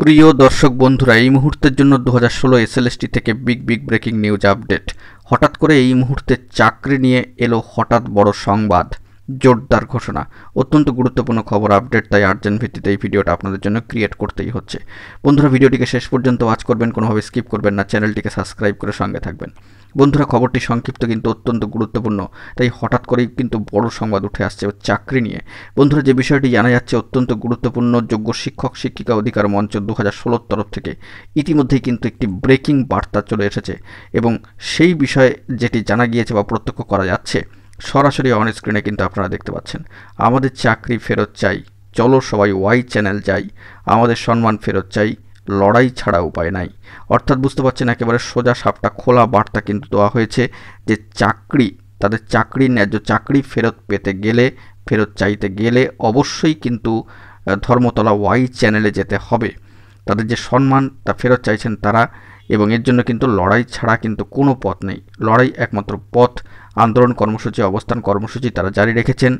প্রিয় দর্শক বন্ধুরা, এই মুহূর্তের জন্য 2016 এসএলএসটি থেকে বিগ ব্রেকিং নিউজ আপডেট। হঠাৎ করে এই মুহূর্তে চাকরি নিয়ে এলো হঠাৎ বড় সংবাদ, জোরদার ঘোষণা। অত্যন্ত গুরুত্বপূর্ণ খবর আপডেট, তাই আর্জেন্ট ভিত্তিতে এই ভিডিওটা আপনাদের জন্য ক্রিয়েট করতেই হচ্ছে। বন্ধুরা, ভিডিওটিকে শেষ পর্যন্ত ওয়াচ করবেন, কোনোভাবে স্কিপ করবেন না, চ্যানেলটিকে সাবস্ক্রাইব করে সঙ্গে থাকবেন। বন্ধুরা, খবরটি সংক্ষিপ্ত কিন্তু অত্যন্ত গুরুত্বপূর্ণ, তাই হঠাৎ করেই কিন্তু বড় সংবাদ উঠে আসছে চাকরি নিয়ে। বন্ধুরা, যে বিষয়টি জানা যাচ্ছে অত্যন্ত গুরুত্বপূর্ণ, যোগ্য শিক্ষক শিক্ষিকা অধিকার মঞ্চ 2016 তরফ থেকে ইতিমধ্যেই কিন্তু একটি ব্রেকিং বার্তা চলে এসেছে এবং সেই বিষয়ে যেটি জানা গিয়েছে বা প্রত্যক্ষ করা যাচ্ছে সরাসরি অন স্ক্রিনে কিন্তু আপনারা দেখতে পাচ্ছেন। আমাদের চাকরি ফেরত চাই, চলো সবাই ওয়াই চ্যানেল যাই, আমাদের সম্মান ফেরত চাই, লড়াই ছাড়া উপায় নাই। অর্থাৎ বুঝতে পারছেন, একেবারে সোজা সাপটা খোলা বার্তা কিন্তু দেওয়া হয়েছে যে চাকরি, তাদের চাকরির ন্যায্য চাকরি ফেরত পেতে গেলে, ফেরত চাইতে গেলে অবশ্যই কিন্তু ধর্মতলা ওয়াই চ্যানেলে যেতে হবে। তাদের যে সম্মান তা ফেরত চাইছেন তারা, এবং এর জন্য কিন্তু লড়াই ছাড়া কিন্তু কোনো পথ নেই। লড়াই একমাত্র পথ। আন্দোলন কর্মসূচি, অবস্থান কর্মসূচি তারা জারি রেখেছেন।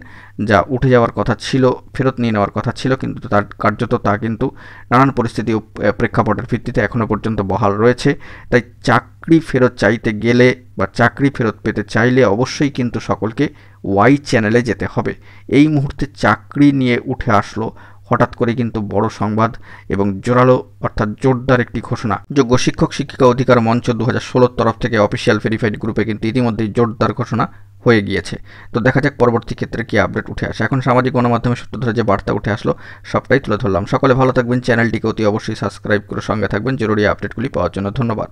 যা উঠে যাওয়ার কথা ছিল, ফেরত নিয়ে নেওয়ার কথা ছিল, কিন্তু তার কার্যত তা কিন্তু নানান পরিস্থিতি ও প্রেক্ষাপটের ভিত্তিতে এখনও পর্যন্ত বহাল রয়েছে। তাই চাকরি ফেরত চাইতে গেলে বা চাকরি ফেরত পেতে চাইলে অবশ্যই কিন্তু সকলকে ওয়াই চ্যানেলে যেতে হবে। এই মুহূর্তে চাকরি নিয়ে উঠে আসলো হঠাৎ করে কিন্তু বড় সংবাদ এবং জোরালো অর্থাৎ জোরদার একটি ঘোষণা। যোগ্য শিক্ষক শিক্ষিকা অধিকার মঞ্চ 2016 তরফ থেকে অফিসিয়াল ভেরিফাইড গ্রুপে কিন্তু ইতিমধ্যেই জোরদার ঘোষণা হয়ে গিয়েছে। তো দেখা যাক পরবর্তী ক্ষেত্রে কি আপডেট উঠে আসে। এখন সামাজিক গণমাধ্যমে সূত্র ধরে যে বার্তা উঠে আসলো সবটাই তুলে ধরলাম। সকলে ভালো থাকবেন, চ্যানেলটিকে অতি অবশ্যই সাবস্ক্রাইব করে সঙ্গে থাকবেন জরুরি আপডেটগুলি পাওয়ার জন্য। ধন্যবাদ।